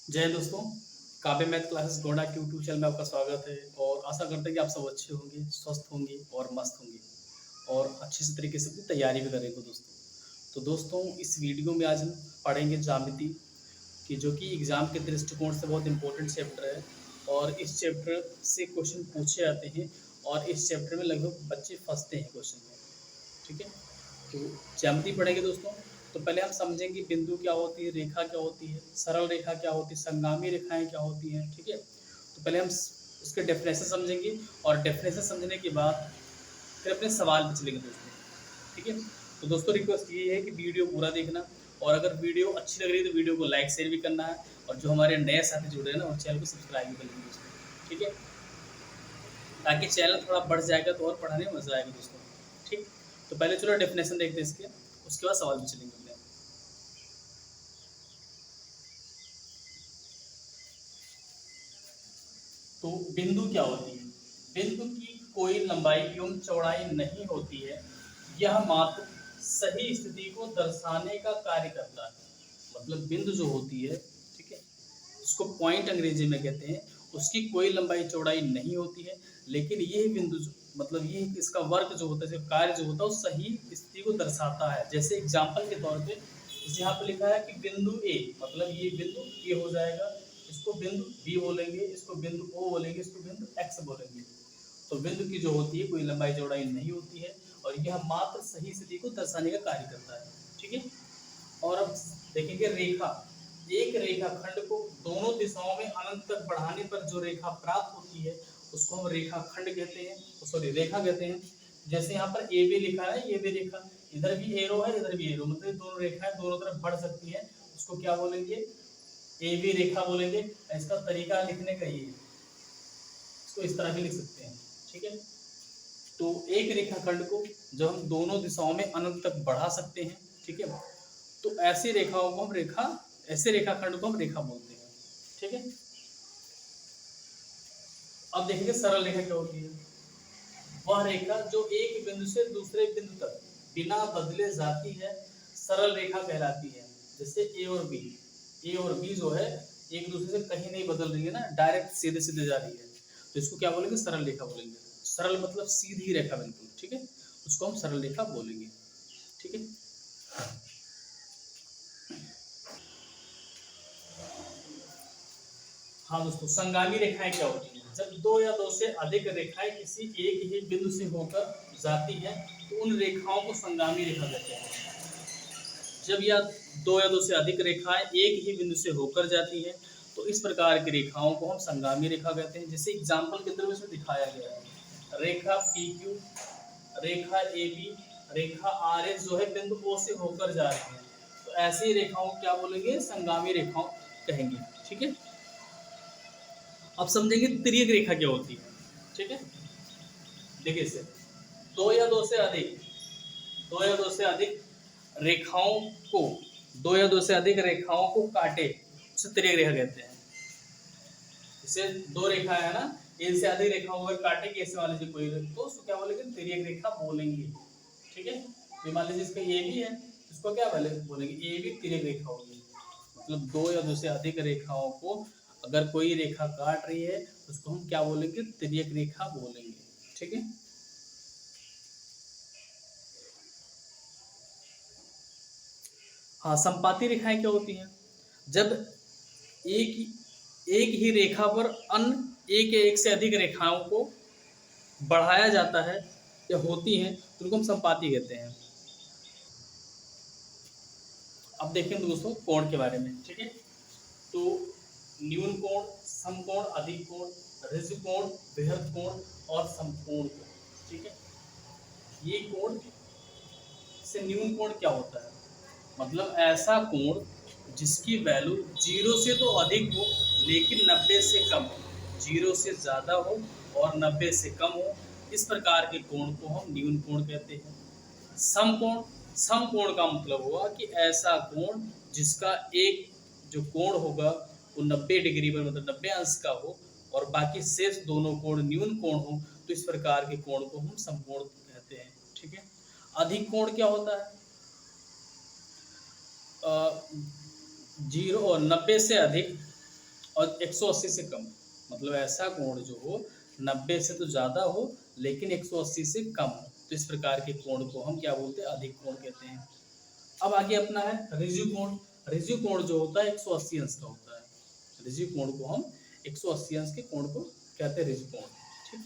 जय हिंद दोस्तों। काव्य मैथ क्लासेस गोंडा के यूट्यूब चैनल में आपका स्वागत है और आशा करते हैं कि आप सब अच्छे होंगे, स्वस्थ होंगे और मस्त होंगे और अच्छे से तरीके से अपनी तैयारी भी करेंगे दोस्तों। तो दोस्तों, इस वीडियो में आज हम पढ़ेंगे ज्यामिति की, जो कि एग्जाम के दृष्टिकोण से बहुत इंपॉर्टेंट चैप्टर है और इस चैप्टर से क्वेश्चन पूछे जाते हैं और इस चैप्टर में लगभग बच्चे फंसते हैं क्वेश्चन में। ठीक है, तो ज्यामिति पढ़ेंगे दोस्तों। तो पहले हम समझेंगे बिंदु क्या होती है, रेखा क्या होती है, सरल रेखा क्या होती है, संगामी रेखाएं क्या होती हैं। ठीक है, तो पहले हम उसके डेफिनेशन समझेंगे और डेफिनेशन समझने के बाद फिर अपने सवाल पे चलेंगे दोस्तों। ठीक है, तो दोस्तों रिक्वेस्ट ये है कि वीडियो पूरा देखना और अगर वीडियो अच्छी लग रही है तो वीडियो को लाइक शेयर भी करना है और जो हमारे नए साथी जुड़े हैं ना उस चैनल को सब्सक्राइब भी कर लेंगे दोस्तों। ठीक है, ताकि चैनल थोड़ा बढ़ जाएगा तो और पढ़ाने में मजा आएगा दोस्तों। ठीक, तो पहले चलो डेफिनेशन देखते हैं इसके, उसके बाद सवाल भी चलेंगे अपने। तो बिंदु क्या होती है? बिंदु की कोई लंबाई एवं चौड़ाई नहीं होती है, यह मात्र सही स्थिति को दर्शाने का कार्य करता है। मतलब बिंदु जो होती है, ठीक है, उसको पॉइंट अंग्रेजी में कहते हैं, उसकी कोई लंबाई चौड़ाई नहीं होती है, लेकिन ये बिंदु मतलब ये इसका वर्क जो होता है, इसका कार्य जो होता है, वो सही स्थिति को दर्शाता है। जैसे एग्जाम्पल के तौर पे यहाँ पे लिखा है कि बिंदु ए, मतलब ये बिंदु ए हो जाएगा, इसको बिंदु बी बोलेंगे, इसको बिंदु ओ बोलेंगे, इसको बिंदु एक्स बोलेंगे। तो बिंदु की जो होती है कोई लंबाई चौड़ाई नहीं होती है और यह मात्र सही स्थिति को दर्शाने का कार्य करता है। ठीक है, और अब देखेंगे रेखा। एक रेखाखंड को दोनों दिशाओं में अनंत तक बढ़ाने पर जो रेखा प्राप्त होती है उसको हम रेखाखंड कहते हैं, सॉरी रेखा कहते हैं। जैसे यहाँ पर ए बी लिखा है, ये भी रेखा, इधर भी एरो है, इधर भी एरो, मतलब दोनों रेखाएं दोनों तरफ बढ़ सकती है, उसको क्या बोलेंगे? ए बी रेखा बोलेंगे। इसका तरीका लिखने का ये है, इसको इस तरह भी लिख सकते हैं। ठीक है, तो एक रेखाखंड को जब हम दोनों दिशाओं में अनंत तक बढ़ा सकते हैं, ठीक है, तो ऐसी रेखाओं को हम रेखा, ऐसे रेखाखंड को हम रेखा बोलते हैं। ठीक है, अब देखेंगे सरल रेखा क्या होती है। वह रेखा जो एक बिंदु से दूसरे बिंदु तक बिना बदले जाती है सरल रेखा कहलाती है। जैसे ए और बी जो है एक दूसरे से कहीं नहीं बदल रही है ना, डायरेक्ट सीधे सीधे जा रही है, तो इसको क्या बोलेंगे? सरल रेखा बोलेंगे। सरल मतलब सीधी रेखा बिल्कुल। ठीक है, उसको हम सरल रेखा बोलेंगे। ठीक है, हाँ दोस्तों, संगामी रेखाएं क्या होती हैं? जब दो या दो से अधिक रेखाएं किसी एक ही बिंदु से होकर जाती है तो उन रेखाओं को संगामी रेखा कहते हैं। जब यह दो या दो से अधिक रेखाएं एक ही बिंदु से होकर जाती है तो इस प्रकार की रेखाओं को हम संगामी रेखा कहते हैं। जैसे एग्जाम्पल के तरह इसमें दिखाया गया है, रेखा पी क्यू, रेखा ए बी, रेखा आर एस जो है बिंदु ओ से होकर जा रही है, तो ऐसी रेखाओं को क्या बोलेंगे? संगामी रेखाओं कहेंगे। ठीक है, अब समझेंगे तिर्यक रेखा क्या होती है। ठीक है, देखिए इसे, दो या दो से अधिक, दो या दो से अधिक रेखाओं को, दो या दो से अधिक रेखाओं को काटे उसे तिर्यक रेखा कहते हैं। जैसे दो रेखा है ना, इनसे अधिक रेखाओं को काटे कि ऐसे मान लीजिए कोई, तो उसको क्या बोलेंगे? तिर्यक रेखा बोलेंगे। ठीक है, तो मान लीजिए इसका ए भी है, इसको क्या बोलेंगे? ए भी तिर्यक रेखा होगी। मतलब दो या दो से अधिक रेखाओं को अगर कोई रेखा काट रही है तो उसको हम क्या बोलेंगे? तिर्यक रेखा बोलेंगे। ठीक है, हाँ, संपाती रेखाएं क्या होती हैं? जब एक एक ही रेखा पर अन्य एक या एक से अधिक रेखाओं को बढ़ाया जाता है या होती हैं तो उनको हम संपाती कहते हैं। अब देखें दोस्तों कोण के बारे में। ठीक है, तो न्यून कोण, समकोण, अधिक कोण, ऋजु कोण, बृहद कोण और समकोण कोण। ठीक है, ये कोण से न्यून कोण क्या होता है? मतलब ऐसा कोण जिसकी वैल्यू 0 से तो अधिक हो लेकिन 90 से कम हो, 0 से ज़्यादा हो और 90 से कम हो, इस प्रकार के कोण को हम न्यून कोण कहते हैं। समकोण, समकोण का मतलब हुआ कि ऐसा कोण जिसका एक जो कोण होगा वो 90 डिग्री पर, मतलब 90 अंश का हो और बाकी शेष दोनों कोण न्यून कोण हो, तो इस प्रकार के कोण को हम समकोण कहते हैं। ठीक है, अधिक कोण क्या होता है? 0 और 90 से अधिक और 180 से कम, मतलब ऐसा कोण जो हो 90 से तो ज़्यादा हो लेकिन 180 से कम हो, तो इस प्रकार के कोण को हम क्या बोलते हैं, अधिक कोण कहते हैं। अब आगे अपना है ऋजु कोण। ऋजु कोण जो होता है 180 अंश का होता है। ऋजु कोण को हम 180 अंश के कोण को कहते हैं ऋजु कोण। ठीक,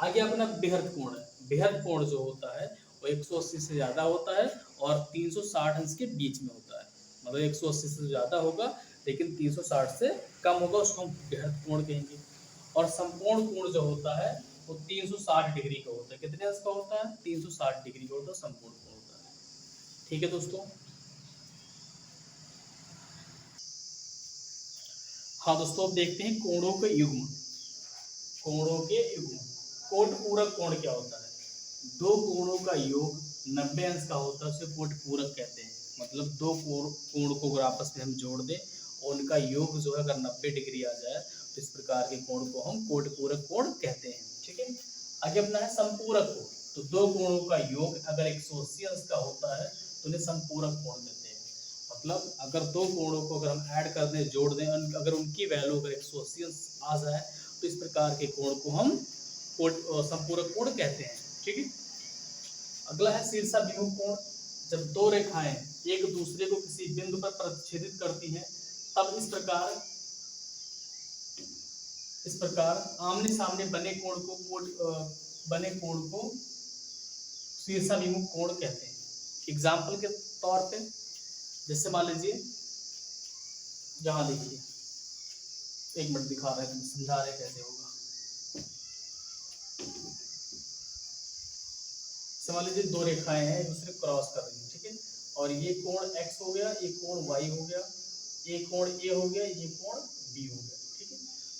आगे अपना बृहद कोण है। बृहद कोण जो होता है वो 180 से ज़्यादा होता है और 360 अंश के बीच में होता है। मतलब 180 से ज़्यादा होगा लेकिन 360 से कम होगा, उसको हम बृहद कोण कहेंगे। और समकोण कोण जो होता है वो 360 डिग्री का होता है। कितने अंश का होता है? 360 डिग्री का होता है समकोण कोण होता है। ठीक है दोस्तों। हाँ दोस्तों, अब देखते हैं कोणों के युग्म। कोणों के युग्म। कोट पूरक कोण क्या होता है? दो कोणों का योग 90 अंश का होता है, उसे कोट पूरक कहते हैं। मतलब दो कोण को अगर आपस में हम जोड़ दें और उनका योग जो है अगर 90 डिग्री आ जाए तो इस प्रकार के कोण को हम कोट पूरक कोण कहते हैं। ठीक है, आगे अपना है संपूरक कोण। तो दो कोणों का योग अगर 180 अंश का होता है तो उन्हें संपूरक कोण कहते हैं। मतलब अगर दो कोणों को अगर हम ऐड कर दें, जोड़ दें, अगर उनकी वैल्यू अगर 180 अंश आ जाए तो इस प्रकार के कोण को हम संपूरक कोण कहते हैं। ठीक है, अगला है शीर्षाभिमुख कोण। जब दो रेखाएं एक दूसरे को किसी बिंदु पर प्रतिच्छेदित करती हैं तब इस प्रकार आमने सामने बने कोण को शीर्षाभिमुख कोण कहते हैं। एग्जाम्पल के तौर पे जैसे मान लीजिए, जहां देखिए, एक मिनट दिखा रहे हैं, समझा रहे कैसे होगा। मान लीजिए दो रेखाएं हैं, एक दूसरे क्रॉस कर रही हैं। ठीक है, और ये कोण x हो गया, ये कोण y हो गया, ये कोण a हो गया, ये कोण b हो गया। ठीक है,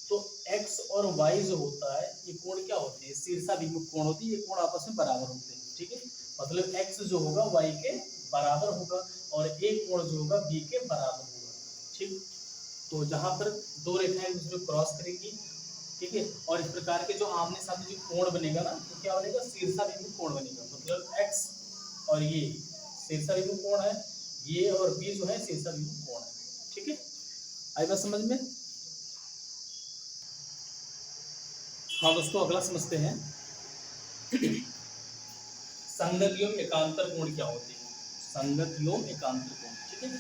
तो x और y जो होता है ये कोण क्या होते हैं? शीर्षाभिमुख कोण होती है। ये कोण आपस में बराबर होते हैं। ठीक है, मतलब x जो होगा y के बराबर होगा और a कोण जो होगा b के बराबर होगा। ठीक, तो जहां पर दो रेखाएं एक दूसरे को क्रॉस करेंगी, ठीक है, और इस प्रकार के जो आमने सामने जो कोण बनेगा ना, तो क्या बनेगा? शीर्षाभिमुख कोण बनेगा। मतलब x और ये शीर्षाभिमुख कोण है, ये और b जो है शीर्षाभिमुख कोण है। ठीक है, आई बात समझ में? हाँ दोस्तों, अगला समझते हैं संगत एवं एकांतर कोण क्या होते हैं। संगत एवं एकांतर कोण। ठीक है,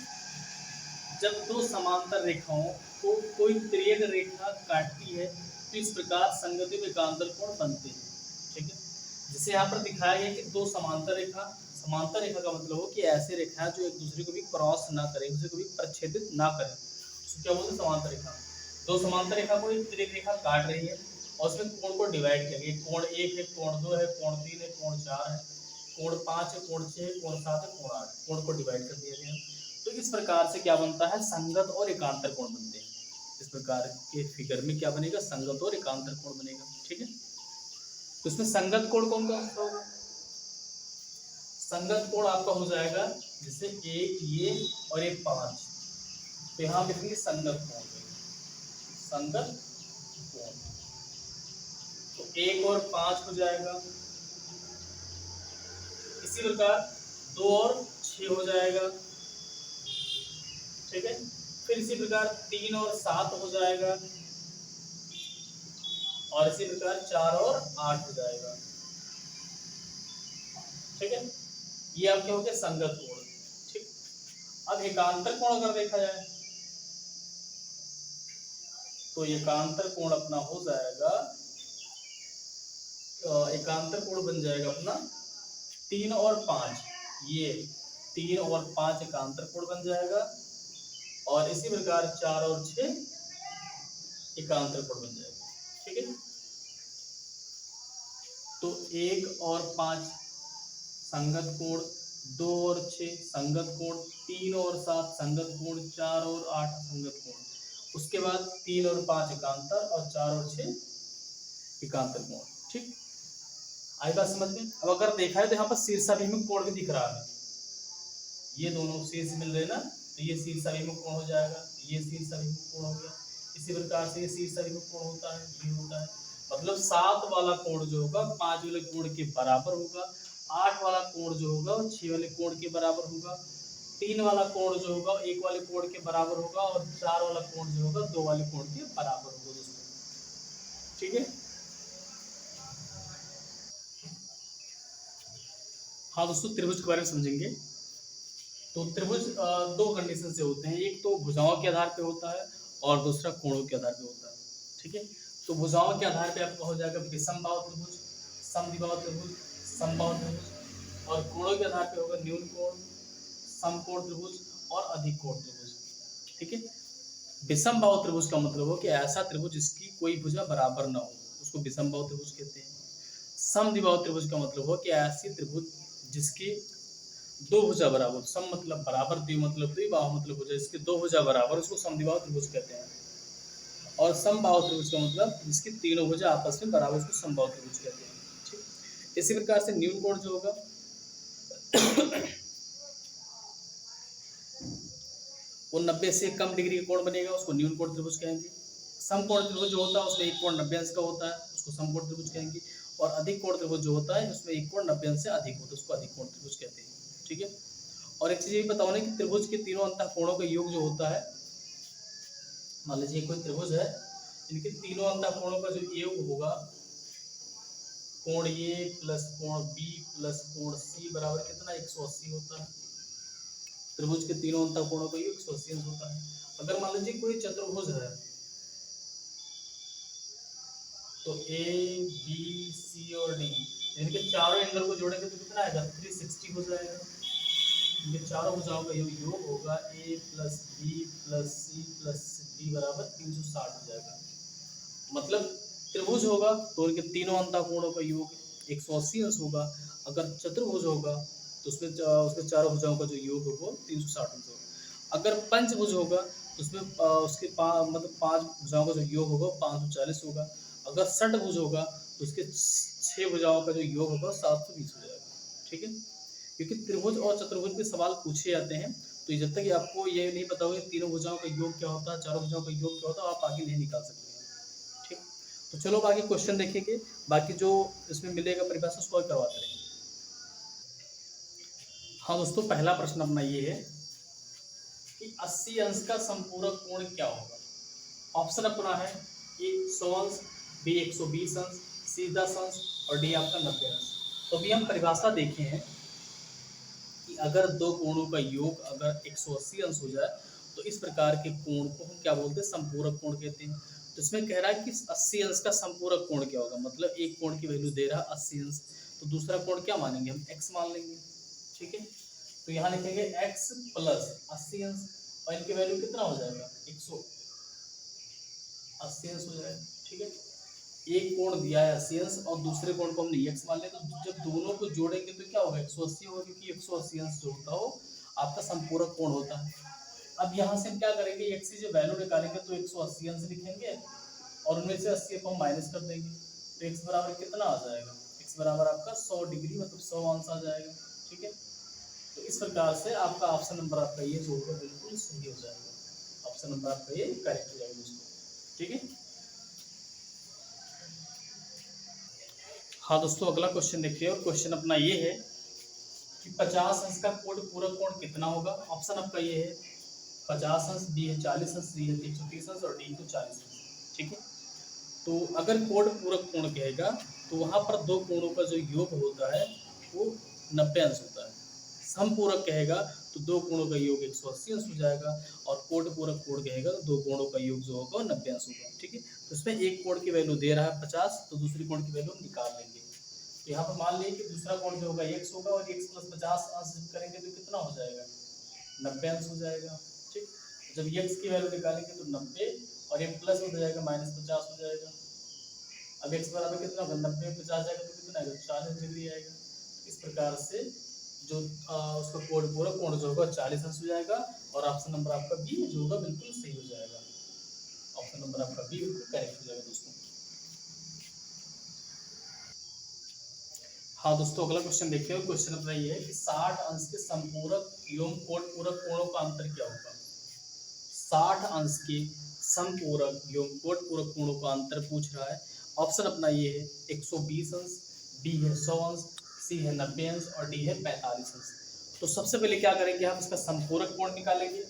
जब दो समांतर रेखाओं को कोई तिर्यक रेखा काटती है तो इस प्रकार संगत एवं एकांतर कोण बनते हैं। ठीक है, जैसे यहाँ पर दिखाया गया कि दो समांतर रेखा का मतलब हो कि ऐसे रेखा जो एक दूसरे को भी क्रॉस ना करें, एक दूसरे को भी प्रच्छेदित ना करें, उसको क्या बोलते हैं? समांतर रेखा। दो समांतर रेखा को एक तिर्यक रेखा काट रही है और उसमें कोण को डिवाइड किया गया। कोण 1 है, कोण 2 है, कोण 3 है, कोण 4 है, कोण 5 है, कोण 6 है, कोण 7 है, कोण 8। कोण को डिवाइड कर दिया गया। तो इस प्रकार से क्या बनता है? संगत और एकांतर कोण बनते हैं। इस प्रकार के फिगर में क्या बनेगा? संगत और एकांतर कोण बनेगा। ठीक है, तो इसमें संगत कोण कौन सा होगा? संगत कोण आपका हो जाएगा जैसे एक ये और एक 5, तो यहाँ लिखेंगे संगत कोण। संगत कोण तो 1 और 5 हो जाएगा। इसी प्रकार 2 और 6 हो जाएगा। ठीक है, फिर इसी प्रकार 3 और 7 हो जाएगा और इसी प्रकार 4 और 8 हो जाएगा। ठीक है, ये आपके हो गए संगत कोण। ठीक, अब एकांतर कोण अगर देखा जाए तो एकांतर कोण अपना हो जाएगा, एकांतर कोण बन जाएगा अपना 3 और 5। ये 3 और 5 एकांतर कोण बन जाएगा और इसी प्रकार 4 और 6 एकांतर कोण बन जाएगा। ठीक है, तो 1 और 5 संगत कोण, 2 और 6 संगत कोण, 3 और 7 संगत कोण, 4 और 8 संगत कोण। उसके बाद 3 और 5 एकांतर और 4 और 6 एकांतर कोण। ठीक, आई बात समझ में? अब अगर देखा है तो यहाँ पर शीर्षाभिमुख कोण भी दिख रहा है। ये दोनों शीर्ष मिल रहे ना, तो ये शीर्षाभिमुख कोण हो जाएगा, ये शीर्षाभिमुख कोण हो गया। इसी प्रकार से ये शीर्षाभिमुख कोण होता है, ये होता है। मतलब 7 वाला कोण जो होगा 5 वाले कोण के बराबर होगा, 8 वाला कोण जो होगा वो 6 वाले कोण के बराबर होगा। 3 वाला कोण जो होगा 1 वाले कोण के बराबर होगा और 4 वाला कोण जो होगा 2 वाले कोण के बराबर होगा दोस्तों। ठीक है। हाँ दोस्तों, त्रिभुज के बारे में समझेंगे। तो त्रिभुज दो कंडीशन से होते हैं, एक तो भुजाओं के आधार पे होता है और दूसरा कोणों के आधार पे होता है। ठीक है। तो भुजाओं के आधार पे आपका हो जाएगा विषमबाहु त्रिभुज, समद्विबाहु त्रिभुज, समबाहु त्रिभुज, और कोणों के आधार पे होगा न्यून कोण, समकोण त्रिभुज और अधिक कोण त्रिभुज। ठीक है। विषमबाहु त्रिभुज का मतलब हो कि ऐसा त्रिभुज जिसकी कोई भुजा बराबर ना हो, उसको विषमबाहु त्रिभुज कहते हैं। समद्विबाहु त्रिभुज का मतलब हो कि ऐसी त्रिभुज जिसकी दो भुजा बराबर, सम मतलब बराबर, द्वि मतलब द्विबाहु मतलब भुजा जिसकी दो भुजा बराबर, उसको समद्विबाहु त्रिभुज कहते हैं। और समबाहु त्रिभुज का मतलब जिसकी तीनों भुजा आपस में बराबर, उसको समबाहु त्रिभुज कहते हैं। ठीक। इसी प्रकार से न्यून कोण जो होगा वो 90 से कम डिग्री का कोण बनेगा, उसको न्यून कोण त्रिभुज कहेंगे। समकोण त्रिभुज जो होता है उसमें एक कोण 90 अंश का होता है, उसको समकोण त्रिभुज कहेंगे। और अधिक कोण त्रिभुज जो होता है उसमें एक कोण 90 अंश से अधिक होता है, उसको अधिक कोण त्रिभुज कहते हैं। ठीक है। और एक चीज ये बताओ ना कि त्रिभुज के तीनों अंतः कोणों का योग जो होता है, मान लीजिए कोई त्रिभुज है, इनके तीनों अंतः कोणों का जो योग होगा, कोण ए प्लस कोण बी प्लस कोण सी बराबर कितना 180 होता है। त्रिभुज के तीनों अंतः कोणों का योग 180 अंश होता है। अगर मान लीजिए कोई चतुर्भुज है, तो ए बी सी और डी, इनके चारों एंगल को जोड़ेंगे तो कितना आएगा 360 हो जाएगा। इनके चारों भुजाओं का योग होगा A plus B plus C plus D बराबर 360 हो जाएगा। मतलब त्रिभुज होगा तो उनके तीनों अंतः कोणों का योग 180 अंश होगा। अगर चतुर्भुज होगा तो उसमें उसके चारों भुजाओं का जो योग होगा 360 अंश होगा। अगर पंचभुज होगा तो उसमें उसके मतलब 5 भुजाओं का जो योग होगा 540 होगा। अगर षटभुज होगा तो उसके 6 भुजाओं का जो योग होगा 720 हो जाएगा। ठीक है। क्योंकि त्रिभुज और चतुर्भुज के सवाल पूछे जाते हैं, तो जब तक आपको ये नहीं पता होगा तीनों भुजाओं का योग क्या होता है, चारों भुजाओं का योग क्या होता है, आप आगे नहीं निकाल सकते हैं। ठीक। तो चलो अब आगे क्वेश्चन देखेंगे, बाकी जो इसमें मिलेगा परिभाषा उसको और करवाते रहेंगे। हाँ दोस्तों, पहला प्रश्न अपना ये है कि 80 अंश का संपूरक कोण क्या होगा। ऑप्शन अपना है ए 100 अंश, बी 120 अंश, सी 10 अंश और डी आपका 90 अंश। तो अभी हम परिभाषा देखे हैं कि अगर दो कोणों का योग अगर 180 अंश हो जाए तो इस प्रकार के कोण को हम क्या बोलते हैं, संपूरक कोण कहते हैं। तो इसमें कह रहा है कि 80 अंश का संपूरक कोण क्या होगा, मतलब एक कोण की वैल्यू दे रहा है 80 अंश, तो दूसरा कोण क्या मानेंगे हम, x मान लेंगे। ठीक है। तो यहाँ लिखेंगे x प्लस 80 अंश और इनकी वैल्यू कितना हो जाएगा 180 अंश हो जाएगा। ठीक है। एक कोण दिया है 80 अंश और दूसरे कोण को हमने x मान लिया, तो जब दोनों को जोड़ेंगे तो क्या होगा 180 होगा, क्योंकि 180 अंश जो होता हो आपका संपूरक कोण होता है। अब यहाँ से हम क्या करेंगे, x की जो वैल्यू निकालेंगे तो 180 अंश लिखेंगे और उनमें से 80 को हम माइनस कर देंगे, तो x बराबर कितना आ जाएगा, x बराबर आपका 100 डिग्री मतलब 100 अंश आ जाएगा। ठीक है। तो इस प्रकार से आपका ऑप्शन नंबर आपका ये जो होगा बिल्कुल सही हो जाएगा, ऑप्शन नंबर आपका ये करेक्ट हो जाएगा दोस्तों। ठीक है। हाँ दोस्तों, अगला क्वेश्चन देखिए, और क्वेश्चन अपना ये है कि 50 अंश का कोण पूरक कोण कितना होगा। ऑप्शन आपका ये है 50 अंश, बी है 40 अंश, सी है 130 अंश और डी है 40 अंश। ठीक है। तो अगर कोण पूरक कोण कहेगा तो वहां पर दो कोणों का जो योग होता है वो 90 अंश होता है। समपूरक कहेगा तो दो कोणों का योग 180 अंश हो जाएगा, और कोण पूरक कोण कहेगा तो दो कोणों का योग जो होगा 90 अंश होगा। ठीक है। तो इसमें एक कोण की वैल्यू दे रहा है 50, तो दूसरी कोण की वैल्यू हम निकाल लेंगे। तो यहाँ पर मान लीजिए कि दूसरा कोण जो होगा x होगा और x प्लस 50 अंश करेंगे तो कितना हो जाएगा 90 अंश हो जाएगा। ठीक। जब x की वैल्यू निकालेंगे तो 90 और ये प्लस हो जाएगा -50 हो जाएगा। अब x बराबर कितना होगा 90 में 50 जाएगा तो कितना आएगा 40 डिग्री आएगा। इस प्रकार से जो उसका कोण पूरक कोण जो होगा 40 अंश हो जाएगा, और ऑप्शन नंबर आपका बी जो होगा बिल्कुल सही हो जाएगा, ऑप्शन नंबर आपका बी बिल्कुल करेक्ट हो जाएगा दोस्तों। हाँ दोस्तों, अगला क्वेश्चन देखिए, और क्वेश्चन अपना ये है कि 60 अंश के संपूरक एवं कोण पूरक कोणों का अंतर क्या होगा। 60 अंश के संपूरक एवं कोण पूरक कोणों का अंतर पूछ रहा है। ऑप्शन अपना ये है 120 अंश, बी है 100 अंश, सी है 90 अंश और डी है 45 अंश। तो सबसे पहले क्या करेंगे, हम इसका समपूरक कोण निकालेंगे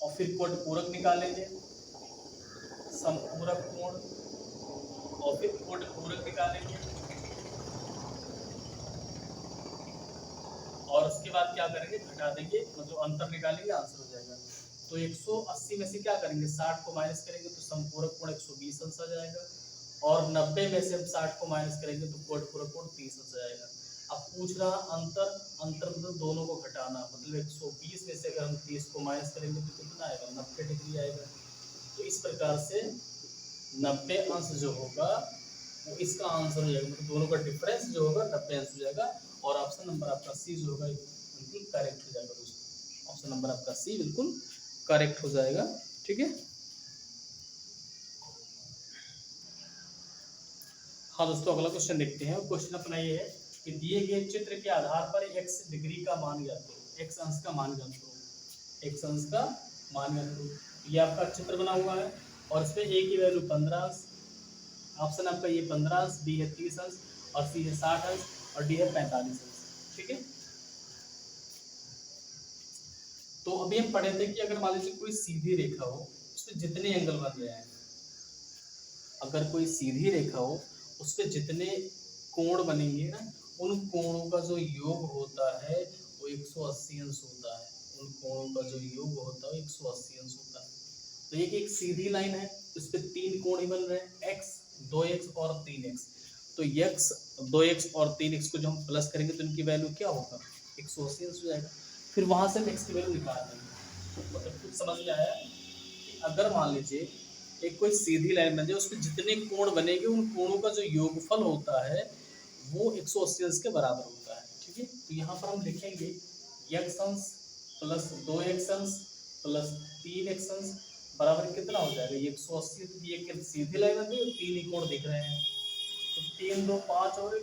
और फिर कोट पूरक निकालेंगे, समपूरक कोण और फिर कोट पूरक निकालेंगे, और उसके बाद क्या करेंगे, घटा देंगे, मतलब अंतर निकालेंगे, आंसर हो जाएगा। तो 180 में से क्या करेंगे, 60 को माइनस करेंगे तो समपूरक कोण 120 अंश आ जाएगा, और 90 में से हम 60 को माइनस करेंगे तो कोट पूरक कोण 30 अंश आ जाएगा। अब पूछ रहा अंतर, अंतर मतलब दोनों को घटाना, मतलब 120 में से अगर हम 30 को माइनस करेंगे तो कितना आएगा, 90 डिग्री आएगा। तो इस प्रकार से 90 अंश जो होगा वो इसका आंसर हो जाएगा, मतलब दोनों का डिफरेंस जो होगा 90 अंश हो जाएगा, और ऑप्शन नंबर आपका सी जो होगा बिल्कुल करेक्ट हो जाएगा दोस्तों। ऑप्शन नंबर आपका सी बिल्कुल करेक्ट हो जाएगा। ठीक है, हाँ दोस्तों, अगला क्वेश्चन देखते हैं। क्वेश्चन अपना ये है कि दिए गए चित्र के आधार पर x डिग्री का मान ज्ञात करो, x अंश का मान ज्ञात करो, x अंश का मान ज्ञात करो। ये आपका चित्र बना हुआ है और इसमें a की वैल्यू 15 अंश, ऑप्शन आपका ये 15 अंश, बी है 30 अंश, और सी है 60 अंश, और डी है 45 अंश। ठीक है, तो अभी हम पढ़े थे कि अगर मान लीजिए कोई सीधी रेखा हो, उसमें जितने एंगल बन रहे हैं, अगर कोई सीधी रेखा हो उस पे जितने कोण बनेंगे ना, उन कोणों का जो योग होता है वो 180 अंश होता है। उन कोणों का जो योग होता है वो 180 अंश होता है। तो ये एक सीधी लाइन है, उस पे 3 कोण ही बन रहे हैं, x 2x और 3x। तो x 2x और 3x को जो हम प्लस करेंगे तो इनकी वैल्यू क्या होगा, 180 अंश हो जाएगा। फिर वहां से हम x की वैल्यू निकाल देंगे। मतलब कुछ समझ में आया कि अगर मान लीजिए एक कोई सीधी लाइन बन जाए, उसमें जितने कोण बनेंगे उन कोणों का जो योगफल होता है वो 180 अंश के बराबर होता है। ठीक है, तो यहाँ पर हम लिखेंगे x अंश प्लस 2x अंश प्लस 3x अंश बराबर कितना हो जाएगा, ये 180। तो ये सीधी लाइन बन गई, 3 ही कोण दिख रहे हैं, तो 3 2 5 और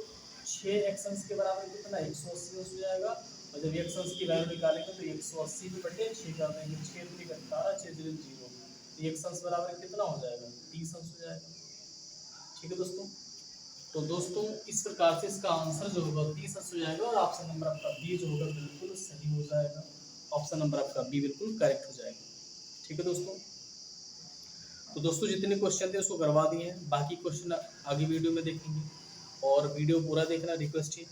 6x अंश के बराबर कितना 180 अंश हो जाएगा। और जब x अंश की वैल्यू निकालेंगे तो 180 में बटे 6 कर देंगे, 6 3 18, 6 0 0, x अंश बराबर कितना हो जाएगा, 30 अंश हो जाएगा। ठीक है दोस्तों, तो दोस्तों इस प्रकार से इसका आंसर जो होगा 30 अंश हो जाएगा, और ऑप्शन नंबर आपका बी जो होगा बिल्कुल सही हो जाएगा। ऑप्शन नंबर आपका बी बिल्कुल करेक्ट हो जाएगा। ठीक है दोस्तों, तो दोस्तों जितने क्वेश्चन थे उसको करवा दिए हैं, बाकी क्वेश्चन आगे वीडियो में देखेंगे, और वीडियो पूरा देखना रिक्वेस्ट है।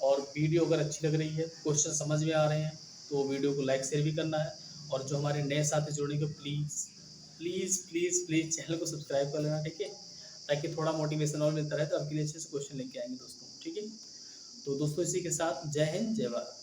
और वीडियो अगर अच्छी लग रही है, क्वेश्चन समझ में आ रहे हैं, तो वीडियो को लाइक शेयर भी करना है, और जो हमारे नए साथी जुड़ेंगे please please please please channel को सब्सक्राइब कर लेना। ठीक है, ताकि थोड़ा मोटिवेशन और मिलता रहे, तो आपके लिए अच्छे से क्वेश्चन लेके आएंगे दोस्तों। ठीक है, तो दोस्तों इसी के साथ जय हिंद जय भारत।